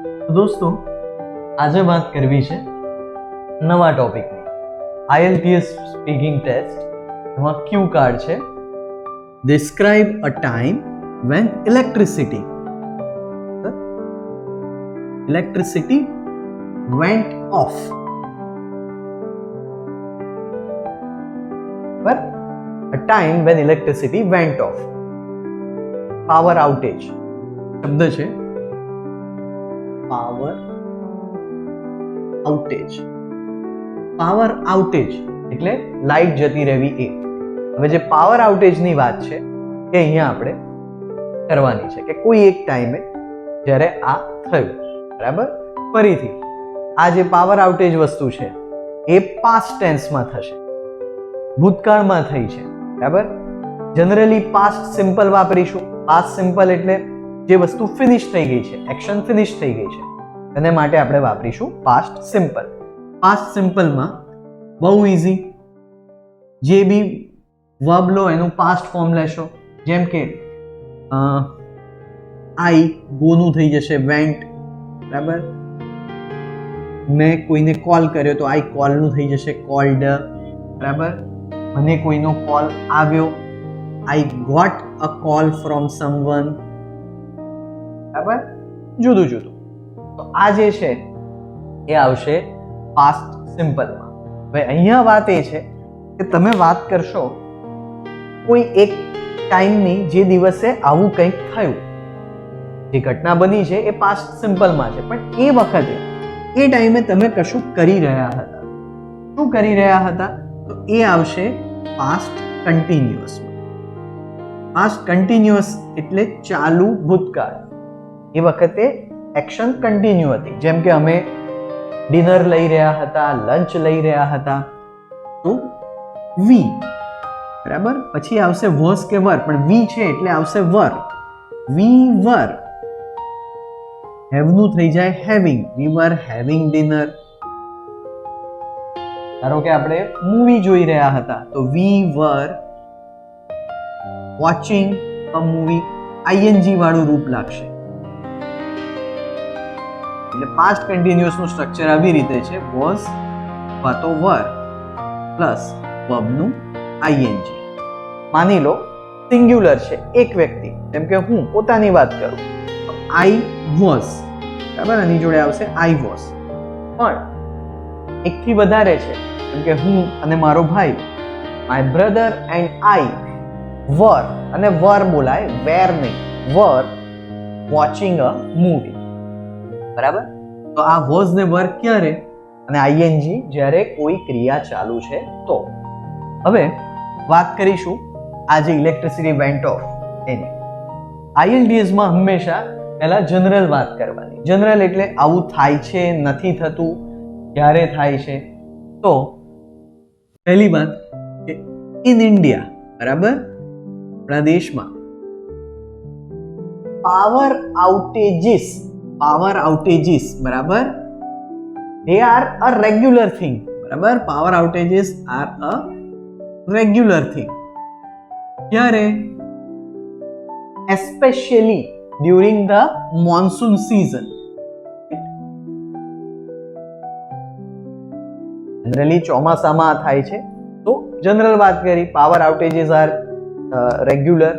તો દોસ્તો આજે વાત કરવી છે નવા ટોપિકની IELTS સ્પીકિંગ ટેસ્ટ એમાં ક્યુ કાર્ડ છે describe a time when electricity went off. But a time when electricity went off. Power outage શબ્દ છે પાવર આઉટેજ. પાવર આઉટેજ એટલે લાઇટ જતી રહેવી. હવે જે પાવર આઉટેજની વાત છે એ અહીંયા આપણે કરવાની છે કે કોઈ એક ટાઈમે જ્યારે આ થયું, બરાબર. ફરીથી આ જે પાવર આઉટેજ વસ્તુ છે એ પાસ્ટ ટેન્સમાં થશે, ભૂતકાળમાં થઈ છે, બરાબર. જનરલી પાસ્ટ સિમ્પલ વાપરીશું. પાસ્ટ સિમ્પલ એટલે જે વસ્તુ ફિનિશ થઈ ગઈ છે, એક્શન ફિનિશ થઈ ગઈ છે, એને માટે આપણે વાપરીશું પાસ્ટ સિમ્પલ. પાસ્ટ સિમ્પલમાં બહુ ઇઝી, જે બી વર્બ લો એનું પાસ્ટ ફોર્મ લેશો. જેમ કે આઈ ગોનું થઈ જશે વેન્ટ, બરાબર. મેં કોઈને કોલ કર્યો તો આઈ કોલનું થઈ જશે કોલ્ડ, બરાબર. મને કોઈનો કોલ આવ્યો, I got a call from someone, બરાબર. જુદું જુદું. તો આ જે છે એ આવશે પાસ્ટ સિમ્પલમાં. હવે અહીંયા વાત એ છે કે તમે વાત કરશો કોઈ એક ટાઈમની જે દિવસે આવું કંઈક થયું, જે ઘટના બની છે એ પાસ્ટ સિમ્પલમાં છે, પણ એ વખતે એ ટાઈમે તમે કશું કરી રહ્યા હતા. શું કરી રહ્યા હતા? તો એ આવશે પાસ્ટ કન્ટિન્યુઅસમાં. પાસ્ટ કન્ટિન્યુઅસ એટલે ચાલુ ભૂતકાળ. એ વખતે એક્શન કન્ટિન્યુ હતી. જેમ કે અમે ડિનર લઈ રહ્યા હતા, લંચ લઈ રહ્યા હતા, તો વી, બરાબર. પછી આવશે વોઝ કે વર, પણ વી છે એટલે આવશે વર. વી વર. હેવ નું થઈ જાય હેવિંગ. વી વર હેવિંગ ડિનર. ધારો કે આપણે મૂવી જોઈ રહ્યા હતા તો વી વર વોચિંગ અ મૂવી. આઈએનજી વાળું રૂપ લાગશે. એટલે પાસ્ટ કન્ટિન્યુઅસ નું સ્ટ્રક્ચર આવી રીતે છે, વોઝ અથવા તો વર પ્લસ વર્બ નું આઈએનજી. માની લો સિંગ્યુલર છે, એક વ્યક્તિ, જેમ કે હું પોતાની વાત કરું તો આઈ વોઝ, બરાબર. આની જોડે આવશે આઈ વોઝ. પણ એકથી વધારે છે, જેમ કે હું અને મારો ભાઈ, માય બ્રધર એન્ડ આઈ વર, અને વર બોલાય, વેર નહીં, વર વોચિંગ અ મૂવી, બરાબર. તો આ વોઝ ને વર ક્યારે, અને આઈએનજી જ્યારે કોઈ ક્રિયા ચાલુ છે તો. હવે વાત કરીશું આ જે electricity vent of any. IELTS માં હંમેશા પહેલા જનરલ વાત કરવાની. જનરલ એટલે આવું થાય છે, નથી થતું, ક્યારે થાય છે. તો પહેલી વાત કે ઇન ઇન્ડિયા, બરાબર, આપણા દેશમાં પાવર આઉટેજીસ, બરાબર, they are a regular thing, બરાબર. Power outages are a regular thing. ક્યારે? especially during the monsoon season. Generally ચોમાસામાં થાય છે, તો જનરલ વાત કરી. Power outages are regular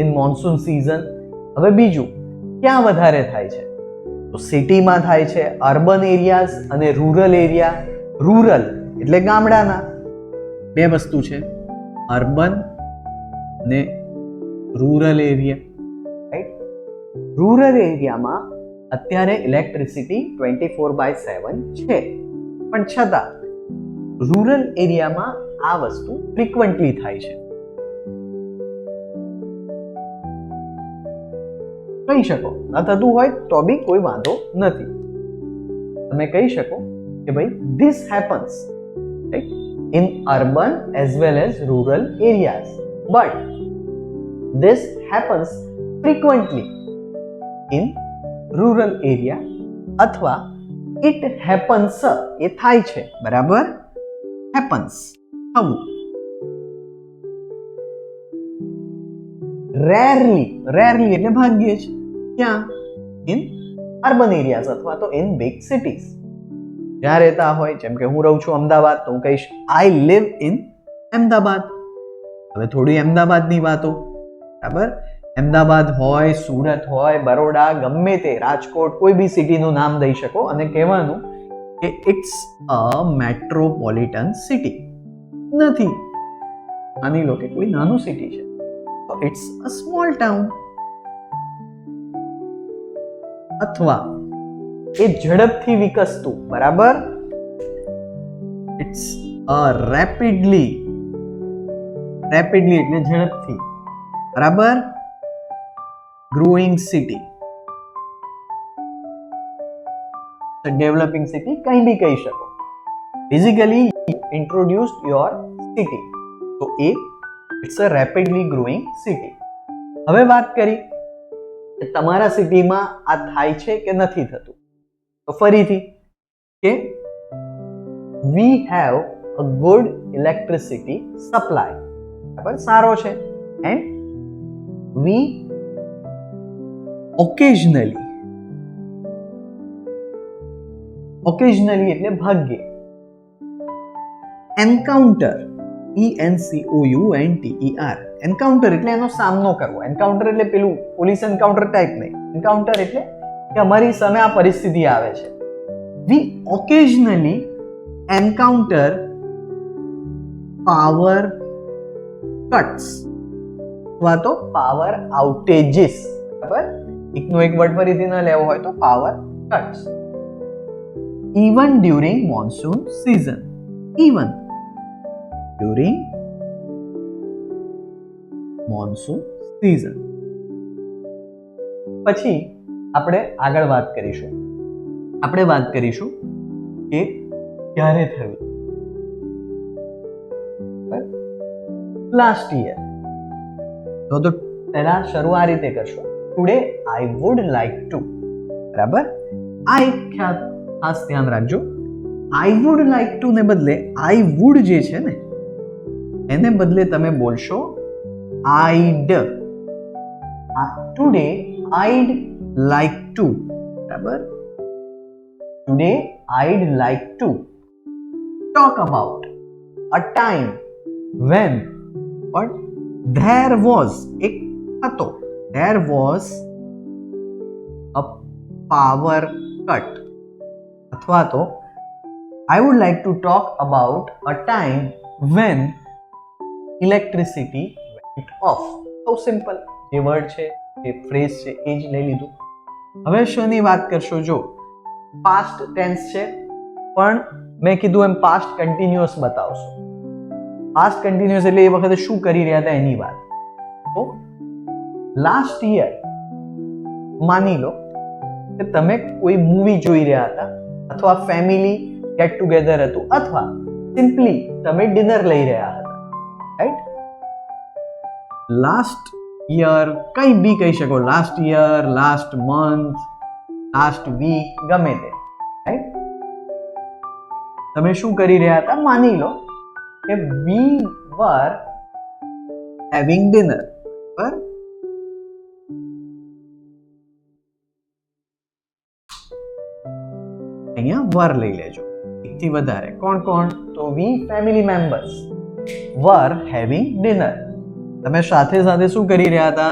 in monsoon season. હવે બીજું ક્યાં વધારે થાય છે? તો સિટીમાં થાય છે, અર્બન એરિયાઝ અને રૂરલ એરિયા. રૂરલ એટલે ગામડાના. બે વસ્તુ છે, અર્બન અને રૂરલ એરિયા, રાઈટ. રૂરલ એરિયામાં અત્યારે ઇલેક્ટ્રિસિટી 24/7 છે, પણ છતાં રૂરલ એરિયામાં આ વસ્તુ ફ્રીક્વન્ટલી થાય છે. કહી શકો ન થતું હોય તો બી કોઈ વાંધો નથી. તમે કહી શકો કે ભાઈ this happens in urban as well as rural areas, but this happens frequently in rural area. અથવા it happens, એ થાય છે, બરાબર. happens થવું. રેરલી એટલે ભાગ્યે જ. ક્યાં? ઇન અર્બન એરિયાઝ અથવા તો ઇન બિગ સિટીઝ. જ્યાં રહેતા હોય, જેમ કે હું રહું છું અમદાવાદ, તો હું કહીશ આઈ લીવ ઇન અમદાવાદ. હવે થોડી અમદાવાદની વાતો, બરાબર? અમદાવાદ હોય, સુરત હોય, બરોડા, ગમે તે, રાજકોટ, કોઈ બી સિટીનું નામ દઈ શકો અને કહેવાનું કે ઇટ્સ અ મેટ્રોપોલિટન સિટી. નથી, માની લો કે કોઈ નાનું સિટી છે, તો ઇટ્સ અ સ્મોલ ટાઉન. અથવા એ ઝડપથી વિકસતું, બરાબર, ઇટ્સ અ રેપિડલી એટલે ઝડપથી, બરાબર, ગ્રોઈંગ સિટી, ડેવલપિંગ સિટી, કંઈ બી કહી શકો. બેઝિકલી introduced your city, તો એ it's a rapidly growing city. હવે વાત કરી કે તમારા સિટીમાં આ થાય છે કે નથી થતું, તો ફરીથી કે we have a good electricity supply, બરાબર, સારો છે. એન્ડ વી ઓકેઝનલી એટલે ભાગ્યે, એન્કાઉન્ટર, ENCOUNTER, એન્કાઉન્ટર એટલે એનો સામનો કરવો. એન્કાઉન્ટર એટલે પેલું પોલીસ એન્કાઉન્ટર ટાઈપ નહીં. એન્કાઉન્ટર એટલે કે અમારી સામે આ પરિસ્થિતિ આવે છે. વી ઓકેઝનલી એન્કાઉન્ટર પાવર કટ્સ અથવા તો પાવર આઉટેજીસ, બરાબર? એકનો એક વર્ડ ફરીથી ન લેવો હોય તો power cuts. Even during monsoon season, even during monsoon season. પછી આપણે આગળ વાત કરીશું કે ક્યારે થયું. Last year. તો પહેલા શરૂ આ રીતે કરશો, today I would like to, બરાબર? આ એક ખાસ ધ્યાન રાખજો, આઈ વુડ લાઈક ટુ ને બદલે આઈ વુડ જે છે ને એને બદલે તમે બોલશો I'd. Today I'd like to, બરાબર? Today I'd like to talk about a time when but there was, એક હતો, there was a power cut. અથવા તો I would like to talk about a time when electricity went off. So simple, જે word છે, જે phrase છે એ જ લઈ લીધું. હવે શોની વાત કરશો? જો પાસ્ટ ટેન્સ છે, પણ મેં કીધું એમ પાસ્ટ કન્ટિન્યુઅસ બતાવશો. પાસ્ટ કન્ટિન્યુઅસ એટલે એ વખતે શું કરી રહ્યા હતા એની વાત. તો લાસ્ટ યર માની લો કે તમે કોઈ મૂવી જોઈ રહ્યા હતા, અથવા ફેમિલી ગેટ ટુગેધર હતું, અથવા સિમ્પલી તમે ડિનર લઈ રહ્યા હતા, રાઈટ? લાસ્ટ યર કંઈ બી કહી શકો, last year, last month, last week, ગમે તે, રાઈટ? તમે શું કરી રહ્યા હતા? માની લો કે we were having dinner, બરાબર? અહીંયા વર લઈ લેજો, એકથી વધારે. કોણ? તો we family members were having dinner. તમે સાથે સાથે શું કરી રહ્યા હતા?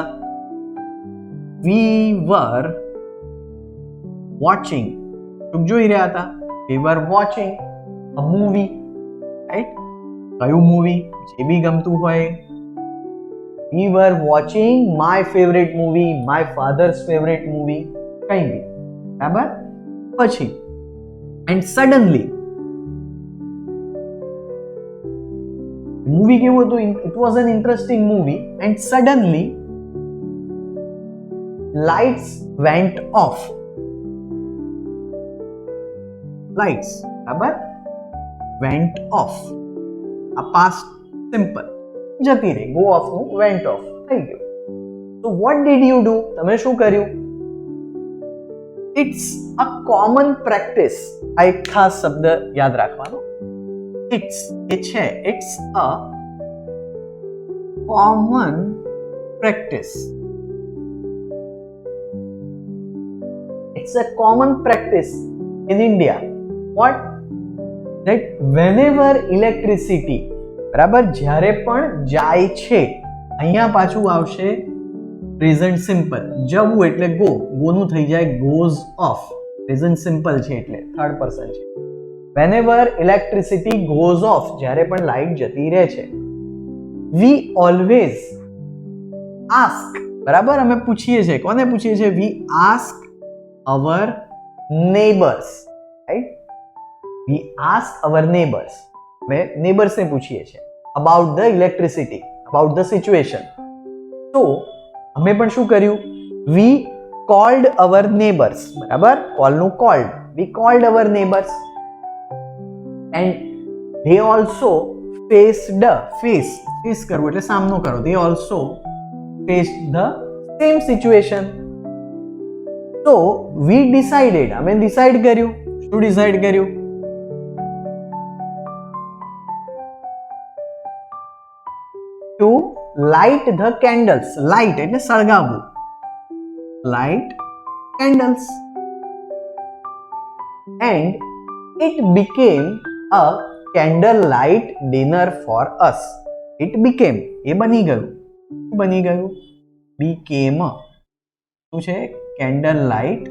we were watching, શું જોઈ રહ્યા હતા? we were watching a movie, right? કયું મૂવી? જે બી ગમતું હોય. We were watching my favorite movie, my father's favorite movie, કંઈ બી, બરાબર? પછી and suddenly, મૂવી કેવું હતું? It was an interesting movie and suddenly lights went off. Lights, બરાબર? Went off. આ પાસ્ટ સિમ્પલ, જતી રહી, ગો ઓફ નું વેન્ટ ઓફ થઈ ગયું. તો વોટ ડીડ યુ ડુ? તમે શું કર્યું? It's a common practice. આ એક ખાસ શબ્દ યાદ રાખવાનો. ઇટ્સ એ છે, it's a common practice. it's a common practice in India. What? That whenever electricity, બરાબર, જ્યારે પણ જાય છે, અહીંયા પાછું આવશે પ્રેઝન્ટ સિમ્પલ. જવું એટલે ગો, ગોનું થઈ જાય goes off. પ્રેઝન્ટ સિમ્પલ છે એટલે થર્ડ પર્સન છે. whenever electricity goes off, જ્યારે પણ લાઈટ જતી રહે છે, we always ask, બરાબર, અમે પૂછીએ છીએ. કોને પૂછીએ છીએ? we ask our neighbors, right? we ask our neighbors, અમે neighbors ને પૂછીએ છીએ about the electricity, about the situation. તો અમે પણ શું કર્યું? we called our neighbors, બરાબર, કોલ નું called, we called our neighbors and they also faced, face કરવું એટલે સામનો કરો, they also faced the same situation. So we decided, અમે decide કર્યું. શું decide કર્યું? to light the candles. light એટલે સળગાવવું. light candles and it became a candlelight dinner for us. it became, એ બની ગયું. શું બની ગયું? became. શું છે? candlelight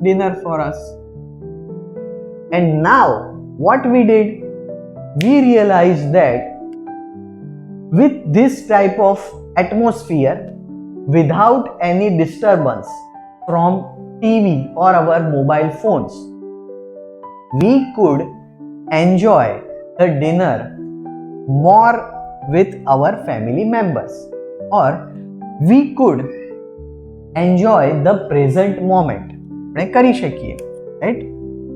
dinner for us. and now what we did? we realized that with this type of atmosphere, without any disturbance from TV or our mobile phones, we could enjoy the dinner more with our family members, or we could enjoy the present moment. આપણે કરી શકીએ, right?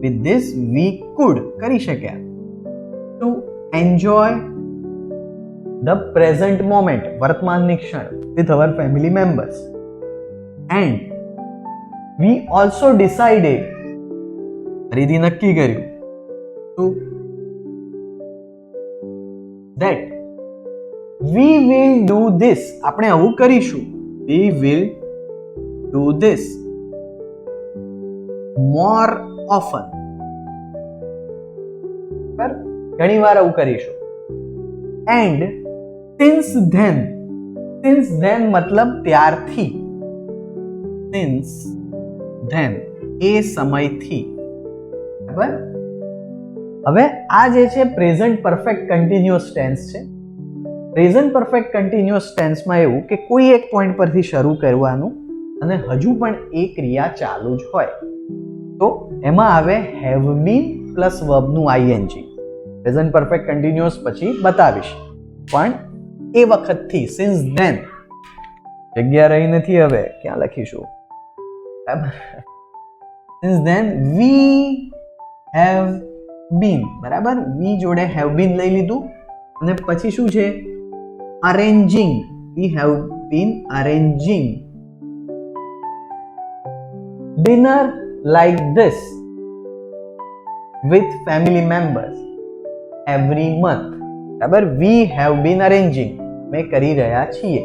with this we could, કરી શક્યા, to enjoy the present moment, વર્તમાનની ક્ષણ, with our family members. and we also decided, ફરીથી નક્કી કર્યું, to that we will do this, આપણે આવું કરીશું, we will do this more often, ઘણી વાર આવું કરીશું. and since then મતલબ ત્યારથી, since then એ સમયથી, બરાબર. હવે આ જે છે પ્રેઝન્ટ પરફેક્ટ કન્ટિન્યુઅસ ટેન્સ છે. પ્રેઝન્ટ પરફેક્ટ કન્ટિન્યુઅસ ટેન્સમાં એવું કે કોઈ એક પોઈન્ટ પરથી શરૂ કરવાનું અને હજુ પણ એ ક્રિયા ચાલુ જ હોય, તો એમાં આવે હેવ બીન પ્લસ વર્બનું આઈએનજી. પ્રેઝન્ટ પરફેક્ટ કન્ટિન્યુઅસ પછી બતાવીશ, પણ એ વખતથી, સિન્સ ધેન, જગ્યા રહી નથી હવે, ક્યાં લખીશું? સિન્સ ધેન વી હેવ બીન, બરાબર, વી જોડે હેવ બીન લઈ લીધું અને પછી શું છે? Arranging. We have been arranging dinner like this with family members every month, બરાબર. we have been arranging, મેં કરી રહ્યા છીએ.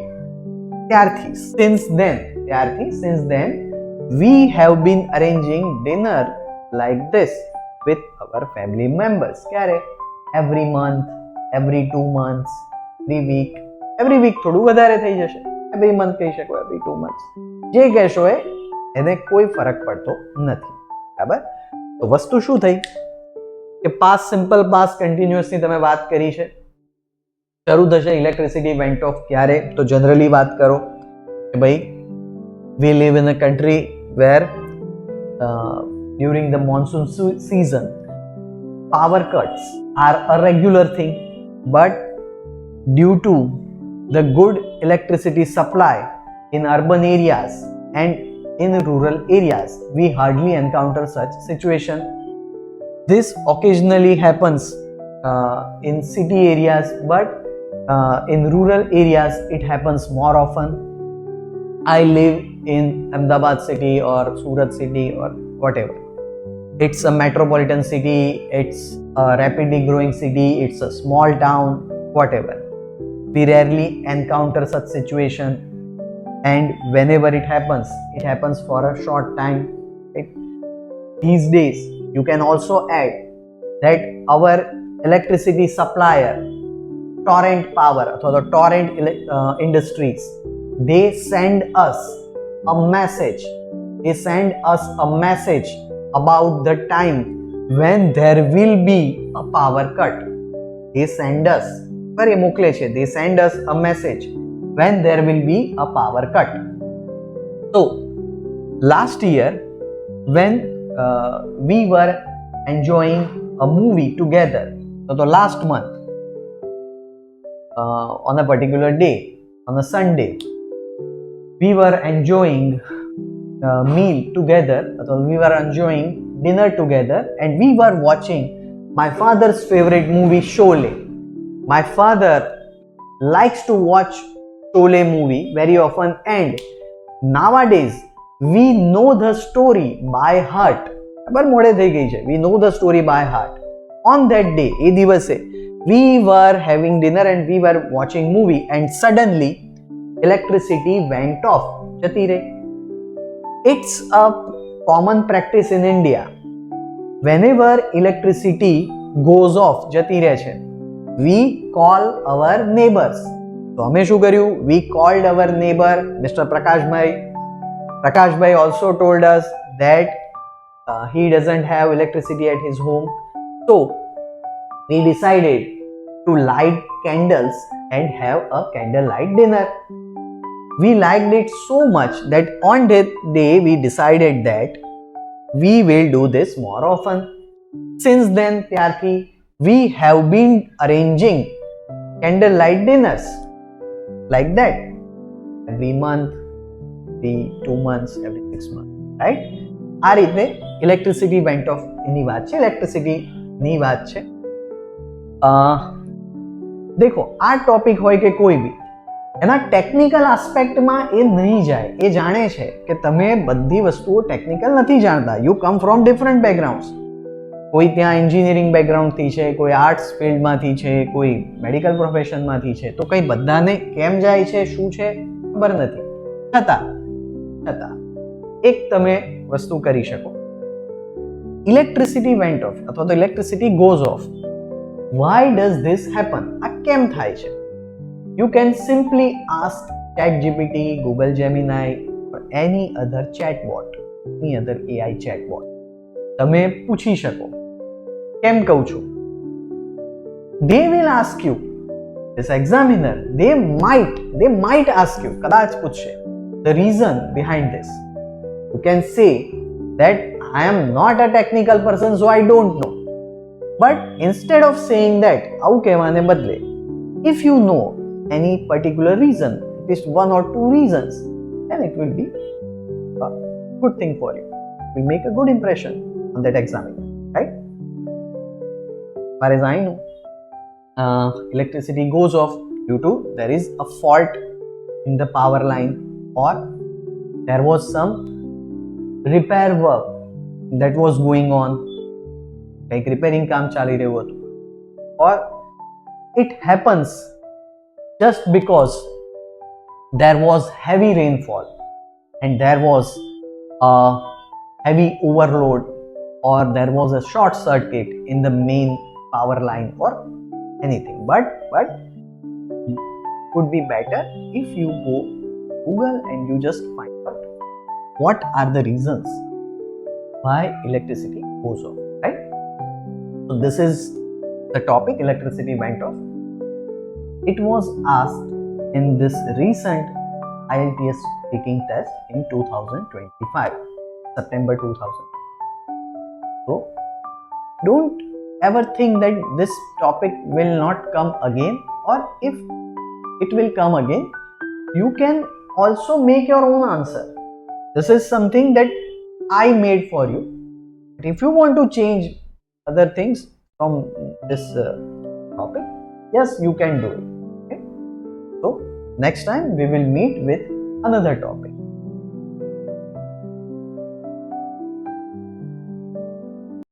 ત્યારથી, since then, ત્યારથી, since then we have been arranging dinner like this with our family members. ક્યારે? every month, every 2 months, every week થોડું વધારે થઈ જશે, every month કહી શકો, every 2 months, જે કહેશો એને કોઈ ફરક પડતો નથી, બરાબર. તો વસ્તુ શું થઈ કે પાસ્ટ સિમ્પલ, પાસ્ટ કન્ટિન્યુઅસની તમે વાત કરી છે. શરૂ થશે ઇલેક્ટ્રિસિટી વેન્ટ ઓફ ક્યારે? તો જનરલી વાત કરો કે ભાઈ we live in a country where during the monsoon season power cuts are a regular thing, but due to the good electricity supply in urban areas and in rural areas, we hardly encounter such situation. This occasionally happens in city areas, but in rural areas it happens more often. I live in Ahmedabad city or Surat city or whatever. It's a metropolitan city, it's a rapidly growing city, it's a small town, whatever. We rarely encounter such situation, and whenever it happens for a short time. Right? These days you can also add that our electricity supplier torrent power અથવા તો torrent industries, they send us a message about the time when there will be a power cut. They send us a message when there will be a power cut. So last year when we were enjoying a movie together, so the last month on a particular day, on a Sunday, we were enjoying meal together, we were enjoying dinner together, and we were watching my father's favorite movie Sholay. My father likes to watch Sholay movie very often, and nowadays we know the story by heart. We know the story by heart. On that day, એ દિવસે we were having dinner and we were watching movie, and suddenly electricity went off. જતી રહી. It's a common practice in India. Whenever electricity goes off, જતી રહે છે, we call our neighbors. તો અમે શું કર્યું? We called our neighbor, Mr. Prakashbhai. Prakashbhai also told us that he doesn't have electricity at his home. So we decided to light candles and have a candlelight dinner. We liked it so much that on that day we decided that we will do this more often. Since then, Pyarki, we have been arranging candlelight dinners like that every month, every 2 months, every 6 months, right? આ રીતે electricity vent of ની વાત છે, ઇલેક્ટ્રિસિટીની વાત છે. દેખો, આ topic હોય કે કોઈ બી, એના ટેકનિકલ આસ્પેક્ટમાં એ નહીં જાય. એ જાણે છે કે તમે બધી વસ્તુઓ ટેકનિકલ નથી જાણતા. You come from different backgrounds. કોઈ ત્યાં એન્જિનિયરિંગ બેકગ્રાઉન્ડથી છે, કોઈ આર્ટ્સ ફિલ્ડમાંથી છે, કોઈ મેડિકલ પ્રોફેશનમાંથી છે. તો કંઈ બધાને કેમ જાય છે, શું છે, ખબર નથી. છતાં એક તમે વસ્તુ કરી શકો. ઇલેક્ટ્રિસિટી વેન્ટ ઓફ અથવા તો electricity goes of. Why does this happen? આ કેમ થાય છે? You can simply ask ChatGPT, Google Gemini, or any other chatbot, any other AI chatbot. તમે પૂછી શકો. કેમ કહું છું? They will ask you, this examiner, they might ask you, કદાચ પૂછશે, the reason behind this. You can say that I am not a technical person, so I don't know. But instead of saying that, આવું કહેવાને બદલે, if you know any particular reason, at least 1 or 2 reasons, then it will be a good thing for you. It will make a good impression on that examiner, right? As far as I know, electricity goes off due to there is a fault in the power line, or there was some repair work that was going on, like repairing કામ ચાલી રહ્યું હતું, or it happens just because there was heavy rainfall and there was a heavy overload, or there was a short circuit in the main power line, or anything. But would be better if you go Google and you just find out what are the reasons why electricity goes off, right? So this is the topic, electricity went off. It was asked in this recent IELTS speaking test in 2025, September 2000. So don't ever think that this topic will not come again, or if it will come again, you can also make your own answer. This is something that I made for you. But if you want to change other things from this topic, yes, you can do it. Okay? So next time we will meet with another topic.